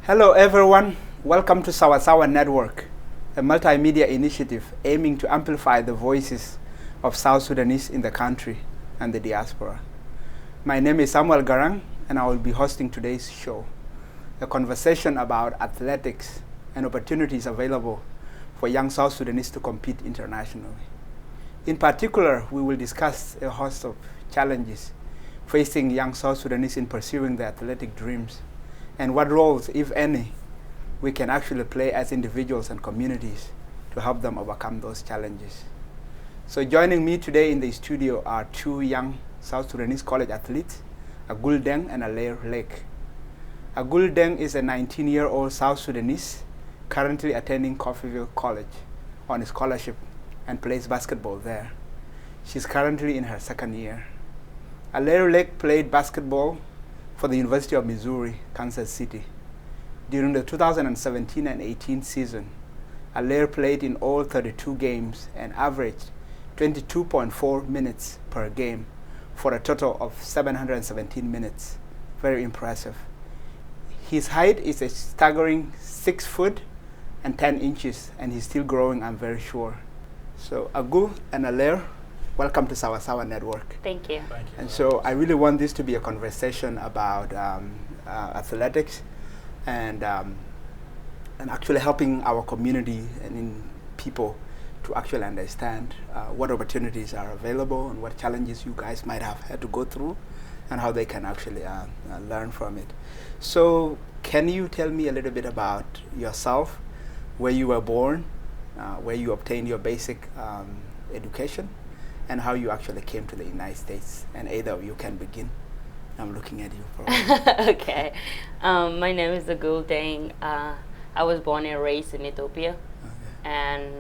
Hello everyone, welcome to Sawa Sawa Network, a multimedia initiative aiming to amplify the voices of South Sudanese in the country and the diaspora. My name is Samuel Garang and I will be hosting today's show, a conversation about athletics and opportunities available for young South Sudanese to compete internationally. In particular, we will discuss a host of challenges facing young South Sudanese in pursuing their athletic dreams, and what roles, if any, we can actually play as individuals and communities to help them overcome those challenges. So joining me today in the studio are two young South Sudanese college athletes, Agul Deng and Leek. Agul Deng is a 19-year-old South Sudanese currently attending Coffeyville College on a scholarship and plays basketball there. She's currently in her second year. Leek played basketball for the University of Missouri, Kansas City. During the 2017 and 18 season, Leek played in all 32 games and averaged 22.4 minutes per game for a total of 717 minutes. Very impressive. His height is a staggering 6 foot and 10 inches, and he's still growing, I'm very sure. So Agul and Leek, welcome to Sawa Sawa Network. Thank you. Thank you. And so I really want this to be a conversation about athletics and actually helping our community and people to actually understand what opportunities are available and what challenges you guys might have had to go through and how they can actually learn from it. So can you tell me a little bit about yourself, where you were born, where you obtained your basic education, and how you actually came to the United States? And either of you can begin. I'm looking at you for Okay. My name is Agul Deng. I was born and raised in Ethiopia. Okay. And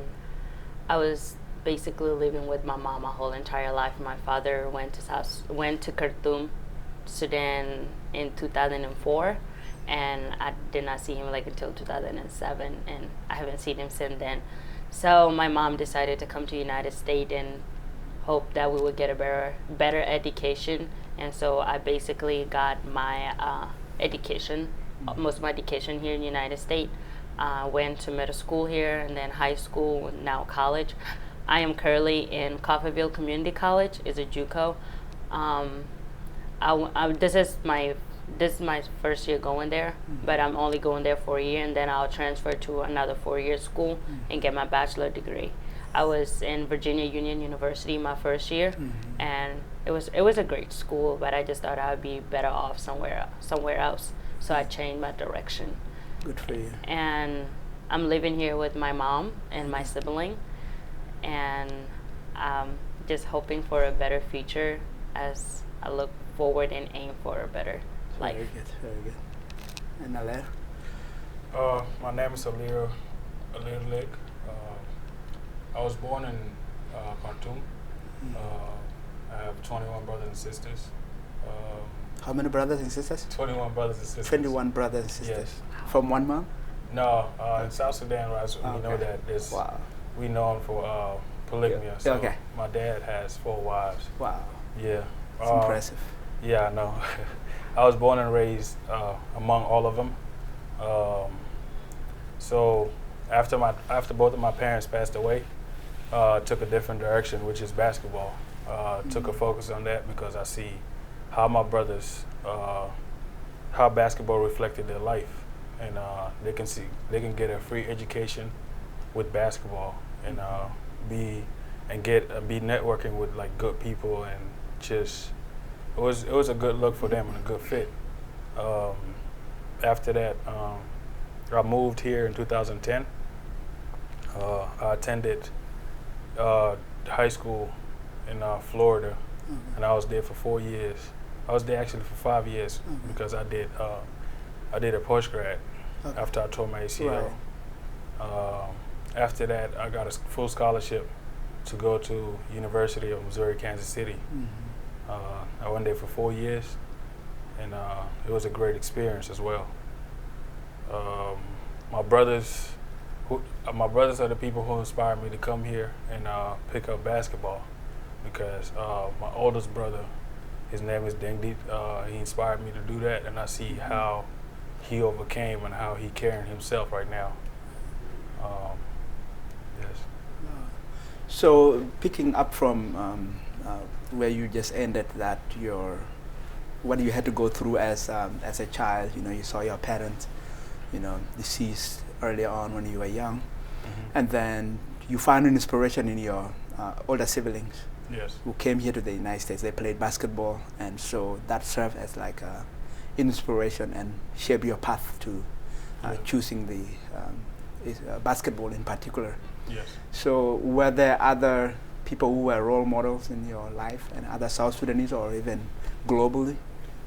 I was basically living with my mom my whole entire life. My father went to Khartoum, Sudan in 2004. And I did not see him until 2007. And I haven't seen him since then. So my mom decided to come to the United States and hope that we would get a better education, and so I basically got my education, most of my education here in the United States. Went to middle school here, and then high school, now college. I am currently in Coffeyville Community College. It's a JUCO. This is my first year going there, but I'm only going there for a year, and then I'll transfer to another 4-year school and get my bachelor degree. I was in Virginia Union University my first year, and it was a great school, but I just thought I would be better off somewhere else. So I changed my direction. Good for you. And I'm living here with my mom and my sibling, and just hoping for a better future as I look forward and aim for a better life. Very good, very good. And Leek? My name is Leek. I was born in Khartoum. I have 21 brothers and sisters. How many brothers and sisters? 21 brothers and sisters. 21 brothers and sisters. Yes. From one mom? No, in South Sudan, right, so we know that there's, we known for polygamy. Yeah. So Okay. my dad has 4 wives. Wow. Yeah. It's impressive. Yeah, I know. I was born and raised among all of them. So after both of my parents passed away, took a different direction, which is basketball. Took a focus on that because I see how my brothers, how basketball reflected their life, and they can get a free education with basketball and be networking with good people, and just it was a good look for them and a good fit. After that, I moved here in 2010. I attended high school in Florida, and I was there for 4 years. I was there actually for 5 years because I did a postgrad after I tore my ACL. Right. After that, I got a full scholarship to go to University of Missouri, Kansas City. I went there for 4 years, and it was a great experience as well. My brothers are the people who inspired me to come here and pick up basketball, because my oldest brother, his name is Deng. He inspired me to do that, and I see how he overcame and how he carrying himself right now. Yes. So picking up from where you just ended, that what you had to go through as a child, you saw your parents, deceased earlier on when you were young, and then you found an inspiration in your older siblings. Yes. Who came here to the United States. They played basketball, and so that served as like a inspiration and shaped your path to choosing the basketball in particular. Yes. So were there other people who were role models in your life, and other South Sudanese or even globally,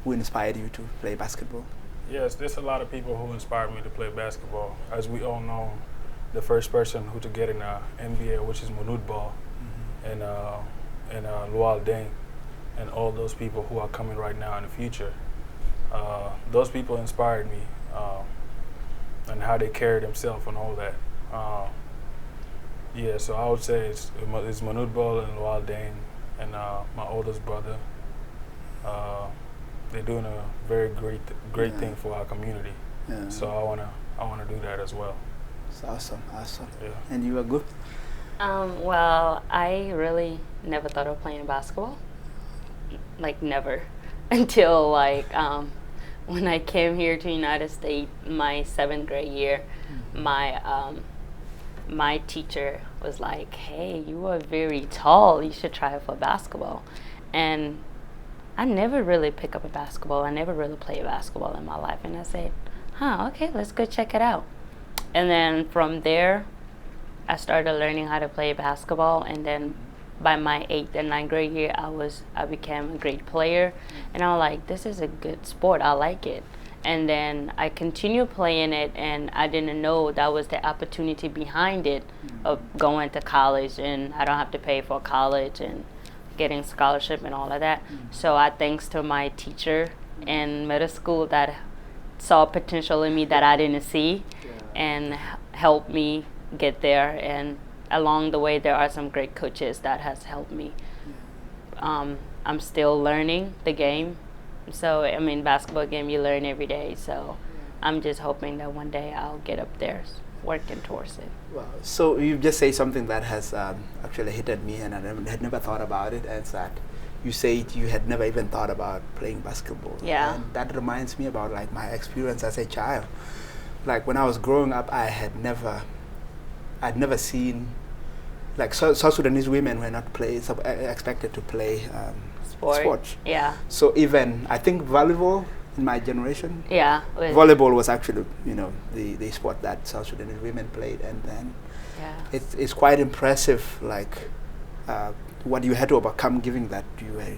who inspired you to play basketball? Yes, there's a lot of people who inspired me to play basketball. As we all know, the first person who to get in the NBA, which is Manud Ball, and Agul Deng, and all those people who are coming right now in the future. Those people inspired me, and how they carried themselves and all that. Yeah, so I would say it's Manud Ball and Agul Deng and my oldest brother. They're doing a very great thing for our community. Yeah. So I wanna do that as well. It's awesome. Yeah. And you are good? Well, I really never thought of playing basketball. Like never. Until like when I came here to the United States, my 7th grade year, my teacher was like, "Hey, you are very tall. You should try for basketball." And I never really picked up a basketball. I never really played basketball in my life. And I said, okay, let's go check it out. And then from there, I started learning how to play basketball. And then by my 8th and 9th grade year, I became a great player. And I was like, this is a good sport. I like it. And then I continued playing it, and I didn't know that was the opportunity behind it of going to college, and I don't have to pay for college and getting scholarship and all of that. So I thanks to my teacher in middle school that saw potential in me that I didn't see, and helped me get there. And along the way, there are some great coaches that has helped me. I'm still learning the game. So, I mean, basketball game, you learn every day. So I'm just hoping that one day I'll get up there working towards it. Wow. So you just say something that has actually hit at me, and I had never thought about it, and it's that you say you had never even thought about playing basketball. Yeah. And that reminds me about like my experience as a child. Like when I was growing up, I'd never seen, like South Sudanese women were not expected to play sports. Yeah. So even I think volleyball in my generation. Yeah. Volleyball was actually the sport that South Sudanese women played, and then it's quite impressive, like what you had to overcome, given that you were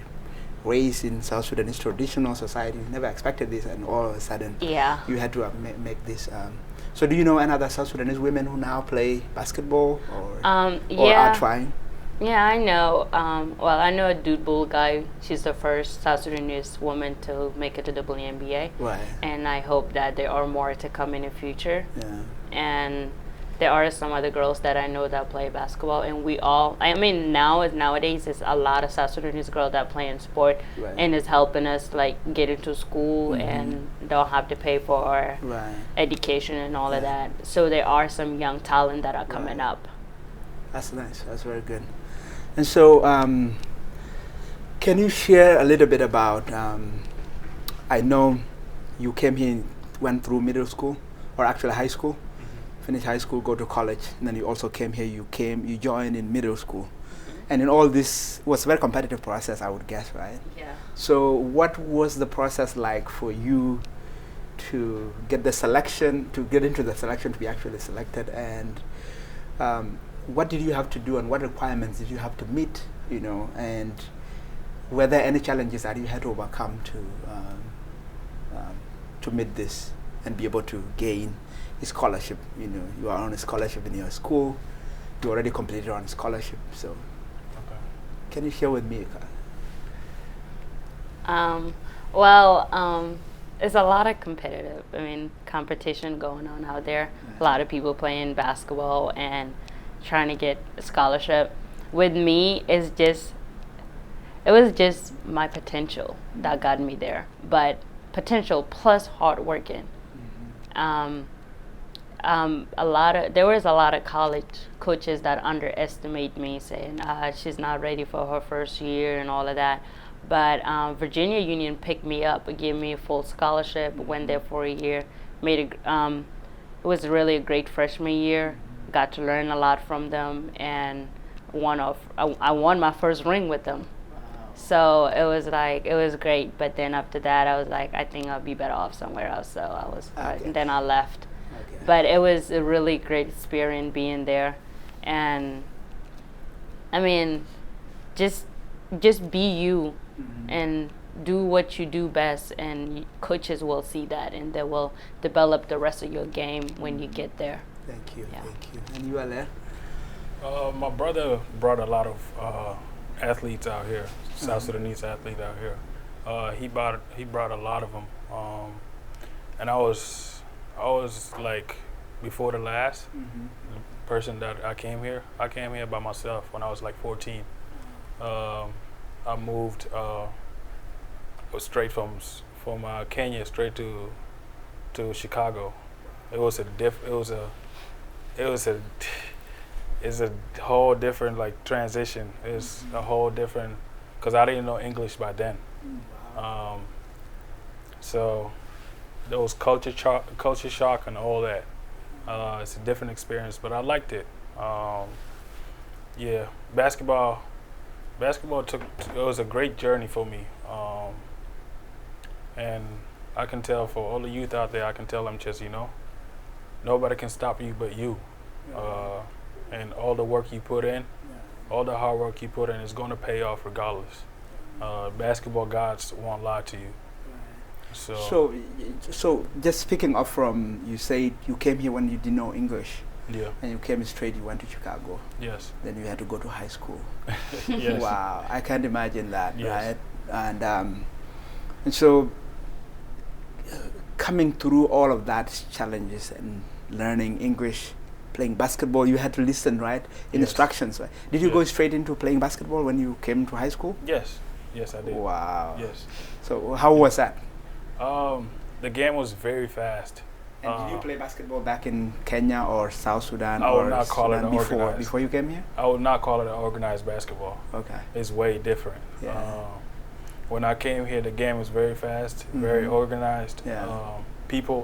raised in South Sudanese traditional society. You never expected this, and all of a sudden you had to make this. So do you know any other South Sudanese women who now play basketball or are trying? Yeah, I know. Well, I know a Dude Bull guy. She's the first South Sudanese woman to make it to the WNBA. Right. And I hope that there are more to come in the future. Yeah. And there are some other girls that I know that play basketball. And we all, I mean, nowadays, it's a lot of South Sudanese girls that play in sport. Right. And it's helping us, like, get into school and don't have to pay for our education and all of that. So there are some young talent that are coming up. That's nice. That's very good. And so, can you share a little bit about, I know you came here, went through middle school, or actually high school, finished high school, go to college, and then you also came here, you joined in middle school. And in all this was a very competitive process, I would guess, right? Yeah. So what was the process like for you to get into the selection to be actually selected, and what did you have to do and what requirements did you have to meet, and were there any challenges that you had to overcome to meet this and be able to gain a scholarship? You are on a scholarship in your school, you already completed on a scholarship, so can you share with me? It's a lot of competition going on out there. A lot of people playing basketball and trying to get a scholarship. With me, it was just my potential that got me there. But potential plus hard working There was a lot of college coaches that underestimate me, saying she's not ready for her first year and all of that. But Virginia Union picked me up, gave me a full scholarship, went there for a year, it was really a great freshman year, got to learn a lot from them, and I won my first ring with them. So it was great. But then after that, I was like, I think I'll be better off somewhere else. So and then I left. Okay. But it was a really great experience being there, and I mean, just be you, and do what you do best, and coaches will see that, and they will develop the rest of your game when you get there. Thank you. Yeah. Thank you. And you, Alain? My brother brought a lot of athletes out here, South Sudanese athletes out here. He brought a lot of them, and I was like before the last person that I came here. I came here by myself when I was like 14. I moved straight from Kenya straight to Chicago. It's a whole different like transition. It's a whole different, because I didn't know English by then. So there was culture shock and all that. It's a different experience, but I liked it. Yeah, basketball it was a great journey for me. And I can tell for all the youth out there, I can tell them just, nobody can stop you but you. And all the work you put in, all the hard work you put in is going to pay off regardless. Basketball gods won't lie to you. So just speaking up from, you said you came here when you didn't know English. Yeah. And you came straight, you went to Chicago. Yes. Then you had to go to high school. Yes. Wow, I can't imagine that, yes. right? And so coming through all of that challenges and learning English, playing basketball, you had to listen, right? Instructions, right? Did you go straight into playing basketball when you came to high school? Yes. Yes, I did. Wow. Yes. So how was that? The game was very fast. And did you play basketball back in Kenya or South Sudan? I would not call it organized. Before you came here? I would not call it an organized basketball. Okay. It's way different. Yeah. When I came here, the game was very fast, very organized. Yeah.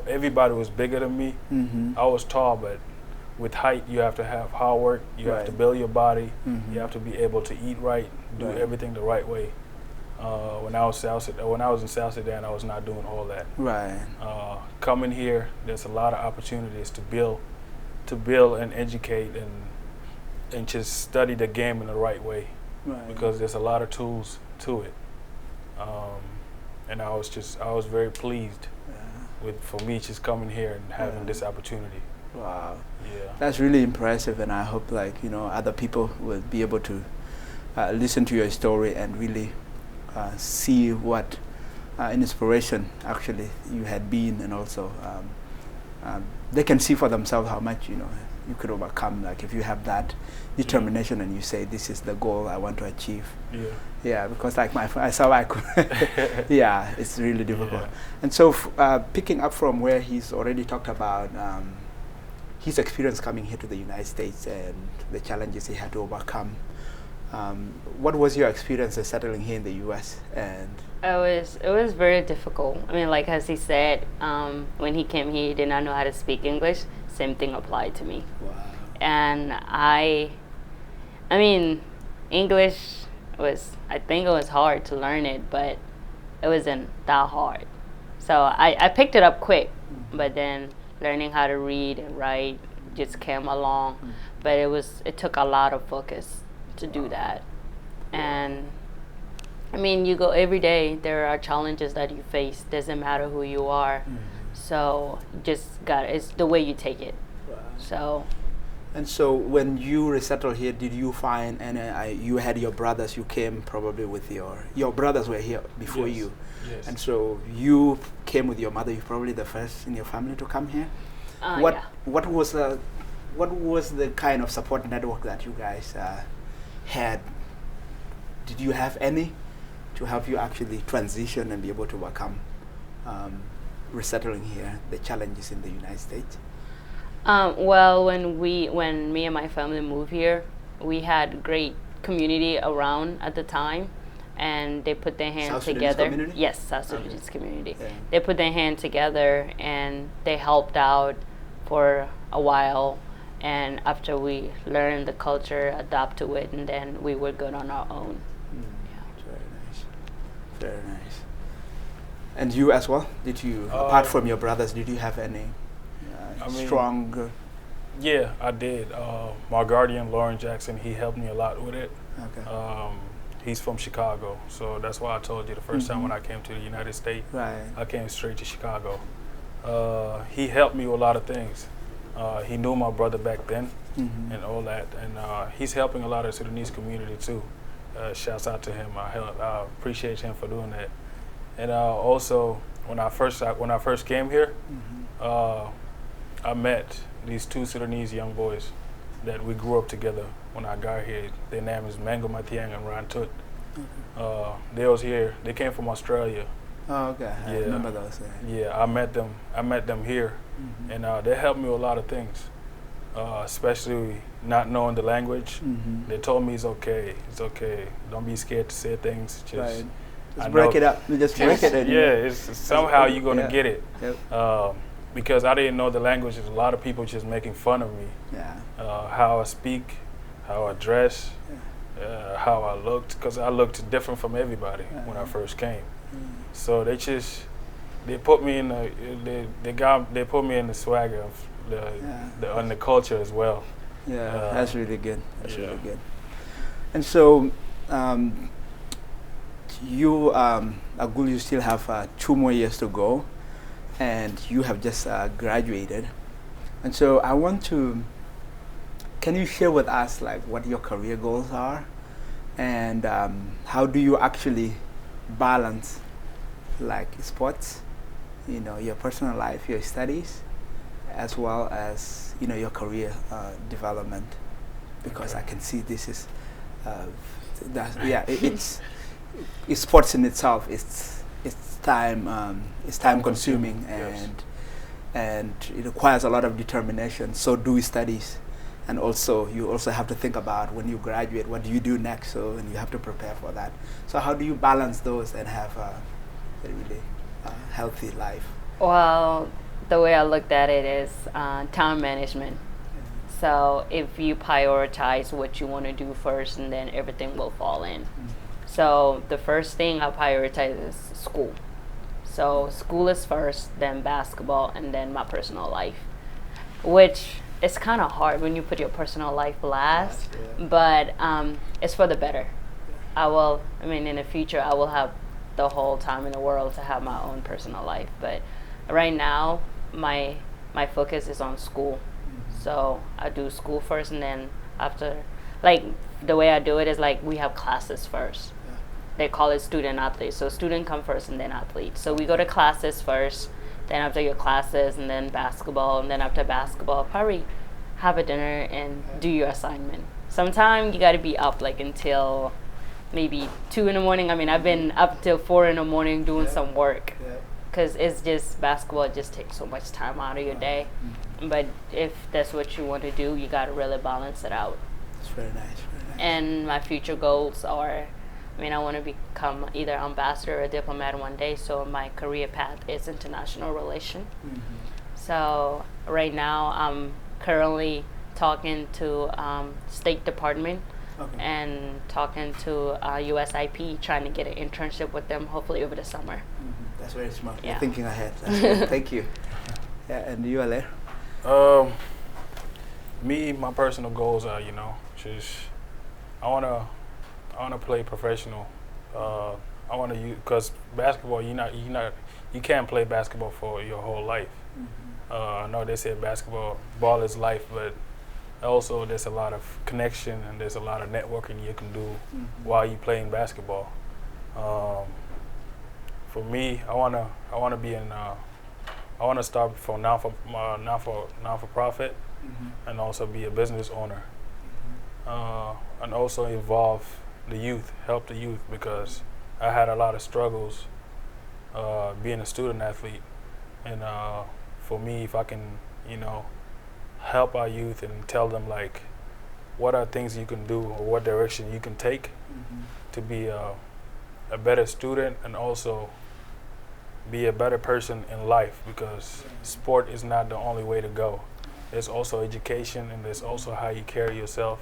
Everybody was bigger than me. I was tall, but with height, you have to have hard work. You have to build your body. You have to be able to eat right, do everything the right way. When I was in South Sudan, I was not doing all that. Right. Coming here, there's a lot of opportunities to build and educate and just study the game in the right way. Right. Because there's a lot of tools to it. And I was very pleased for me just coming here and having this opportunity. Wow. Yeah. That's really impressive, and I hope other people will be able to listen to your story and really see what inspiration actually you had been, and also they can see for themselves how much you could overcome. Like if you have that determination and you say, this is the goal I want to achieve. Yeah, because like I saw I could. Yeah, it's really difficult. Yeah. And so picking up from where he's already talked about his experience coming here to the United States and the challenges he had to overcome. What was your experience of settling here in the U.S.? And it was very difficult. I mean, like as he said, when he came here, he did not know how to speak English. Same thing applied to me. wow. And I mean, English I think it was hard to learn it, but it wasn't that hard. So I picked it up quick, but then learning how to read and write just came along. But it took a lot of focus to do that. And I mean, you go every day, there are challenges that you face, doesn't matter who you are. So it's the way you take it. So. And so when you resettled here, did you find, and you had your brothers, you came probably with your brothers were here before you. Yes. And so you came with your mother, you're probably the first in your family to come here. What was the kind of support network that you guys had? Did you have any to help you actually transition and be able to overcome resettling here, the challenges in the United States? Well, when me and my family moved here, we had great community around at the time, and they put their hands South Sudanese together. community? Yes, South Sudanese community. Yeah. They put their hand together and they helped out for a while. And after we learned the culture, adapt to it, and then we were good on our own. Very nice. Very nice. And you as well? Did you, apart from your brothers, did you have any strong? Yeah, I did. My guardian, Lauren Jackson, he helped me a lot with it. Okay. He's from Chicago, so that's why I told you the first time when I came to the United States, I came straight to Chicago. He helped me with a lot of things. He knew my brother back then and all that, and he's helping a lot of the Sudanese community too. Shouts out to him. I appreciate him for doing that. And also, when I first came here, I met these two Sudanese young boys that we grew up together when I got here. Their name is Mango Matiang and Ran Tut. They was here. They came from Australia. Oh, okay. I remember those. Yeah, I met them here, and they helped me with a lot of things, especially not knowing the language. They told me it's okay. Don't be scared to say things. Just break it up. Just break it. It's somehow you're gonna get it. Yep. Because I didn't know the language, there's a lot of people just making fun of me. How I speak, how I dress, how I looked, because I looked different from everybody when I first came. So they put me in they put me in the swagger of the culture as well. Yeah, that's really good. That's really good. And so, you, Agul, you still have 2 more years to go, and you have just graduated. And so I want to, can you share with us like what your career goals are, and how do you actually balance like sports, your personal life, your studies, as well as your career development? Because I can see this is it's sports in itself. It's time consuming, and it requires a lot of determination. So do studies, and also you also have to think about when you graduate, what do you do next? So and you have to prepare for that. So how do you balance those and have a really healthy life? Well, the way I looked at it is time management. So if you prioritize what you want to do first, and then everything will fall in. So the first thing I prioritize is school. So school is first, then basketball, and then my personal life, which is kind of hard when you put your personal life last, but it's for the better. In the future, I will have the whole time in the world to have my own personal life. But right now, my focus is on school. So I do school first, and then after, like the way I do it is like we have classes first. They call it student athlete. So student come first and then athlete. So we go to classes first, then after your classes, and then basketball, and then after basketball, probably have a dinner and do your assignment. Sometimes you got to be up like until maybe 2 in the morning. I've been up till 4 in the morning doing some work, because it's just basketball. It just takes so much time out of your day. But if that's what you want to do, you got to really balance it out. It's very nice. And my future goals are, I want to become either ambassador or diplomat one day. So my career path is international relation. So right now I'm currently talking to State Department and talking to USIP, trying to get an internship with them, hopefully over the summer. That's very smart. You're thinking ahead. That's good. Thank you. Yeah, and you, Ale? My personal goals are, just I wanna play professional. I wanna because basketball, you can't play basketball for your whole life. I know they say ball is life, but also there's a lot of connection and there's a lot of networking you can do while you playing basketball. For me, I wanna be in. I wanna start from non for profit, and also be a business owner, and also involve the youth, help the youth, because I had a lot of struggles being a student athlete, And for me, if I can, help our youth and tell them like what are things you can do or what direction you can take to be a better student and also be a better person in life, because sport is not the only way to go. There's also education, and there's also how you carry yourself,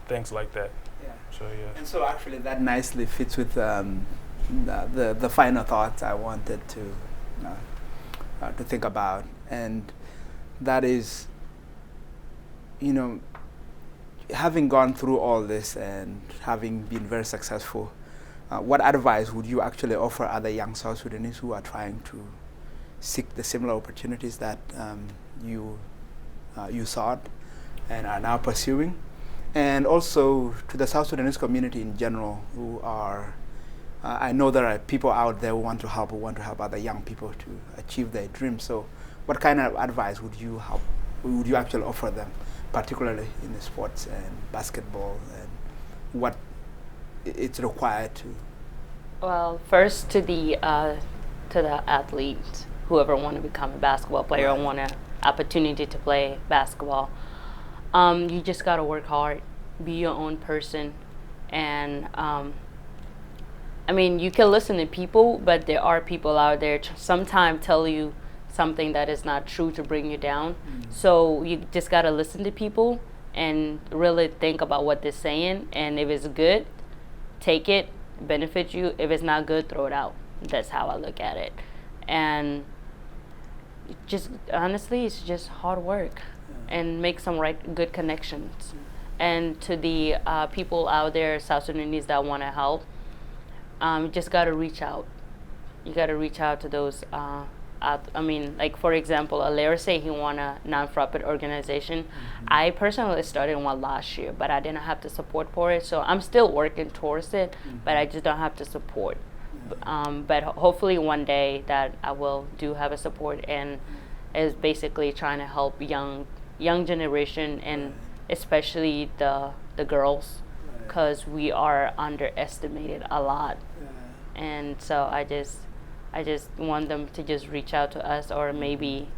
things like that. Yeah. So yeah. And so actually that nicely fits with the final thoughts I wanted to think about, and that is, having gone through all this and having been very successful, what advice would you actually offer other young South Sudanese who are trying to seek the similar opportunities that you sought and are now pursuing? And also to the South Sudanese community in general, who are, I know there are people out there who want to help other young people to achieve their dreams. So what kind of advice would you actually offer them, particularly in the sports and basketball, and what it's required to? Well, first to the athletes, whoever want to become a basketball player or want an opportunity to play basketball, you just got to work hard, be your own person, and you can listen to people, but there are people out there sometimes tell you something that is not true to bring you down. So you just got to listen to people and really think about what they're saying, and if it's good, take it, benefit you. If it's not good, throw it out. That's how I look at it. And just honestly, it's just hard work and make some good connections. And to the people out there, South Sudanese, that want to help, you just got to reach out. You got to reach out to those like for example, Alair say he want a non-profit organization. I personally started one last year, but I didn't have the support for it. So I'm still working towards it, but I just don't have the support. But hopefully one day that I will do have a support, and is basically trying to help young generation, and especially the girls, because we are underestimated a lot. And so I just want them to just reach out to us, or maybe,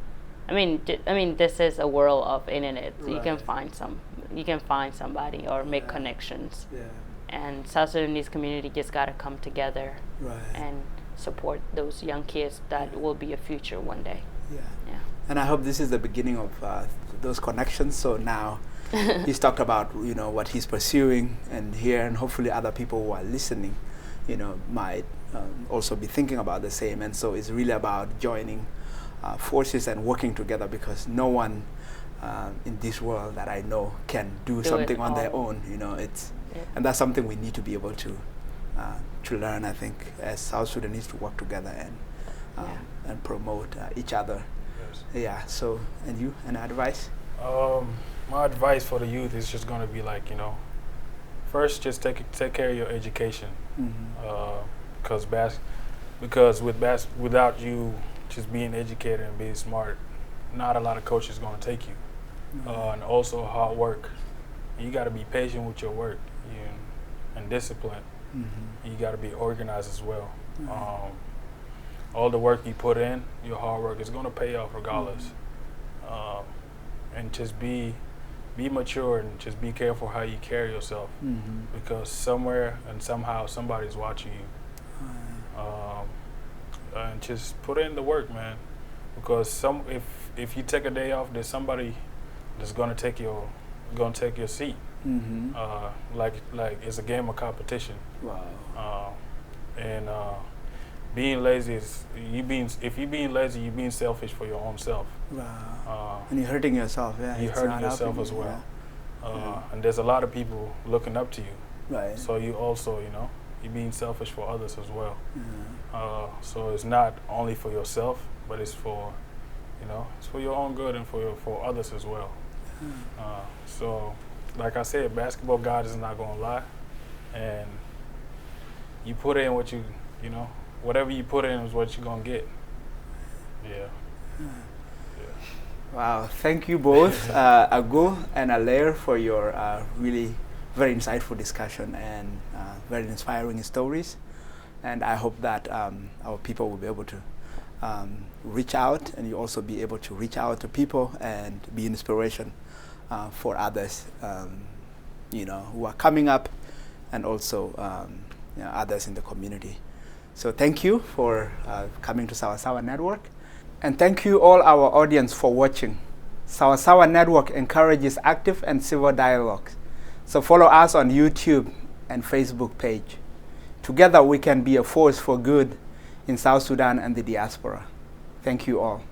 this is a world of internet. So you can find somebody or make connections. And South Sudanese community just gotta come together and support those young kids that will be a future one day. Yeah. And I hope this is the beginning of those connections. So now he's talked about what he's pursuing, and here, and hopefully other people who are listening, might also be thinking about the same. And so it's really about joining forces and working together, because no one in this world that I know can do something on their own. And that's something we need to be able to learn, I think, as South Sudanese, to work together and promote each other. Yeah. So, and you, any advice? My advice for the youth is just going to be like, first, just take care of your education. Because without you just being educated and being smart, not a lot of coaches going to take you. And also hard work. You got to be patient with your work, and discipline. You got to be organized as well. All the work you put in, your hard work, is going to pay off regardless. And just be mature, and just be careful how you carry yourself, because somewhere and somehow somebody's watching you. And just put in the work, man, because if you take a day off, there's somebody that's gonna take your seat. Like it's a game of competition. And being lazy is if you're being lazy, you're being selfish for your own self. And you're hurting yourself. You're hurting yourself as well. And there's a lot of people looking up to you. So you also, you're being selfish for others as well. So it's not only for yourself, but it's for, it's for your own good and for others as well. So, like I said, basketball God is not gonna lie, and you put in what whatever you put in is what you're gonna get. Wow, thank you both, Agul and Alair, for your really very insightful discussion and very inspiring stories. And I hope that our people will be able to reach out, and you also be able to reach out to people and be inspiration for others, who are coming up, and also others in the community. So thank you for coming to Sawa Sawa Network. And thank you all our audience for watching. Sawa Sawa Network encourages active and civil dialogue. So follow us on YouTube and Facebook page. Together we can be a force for good in South Sudan and the diaspora. Thank you all.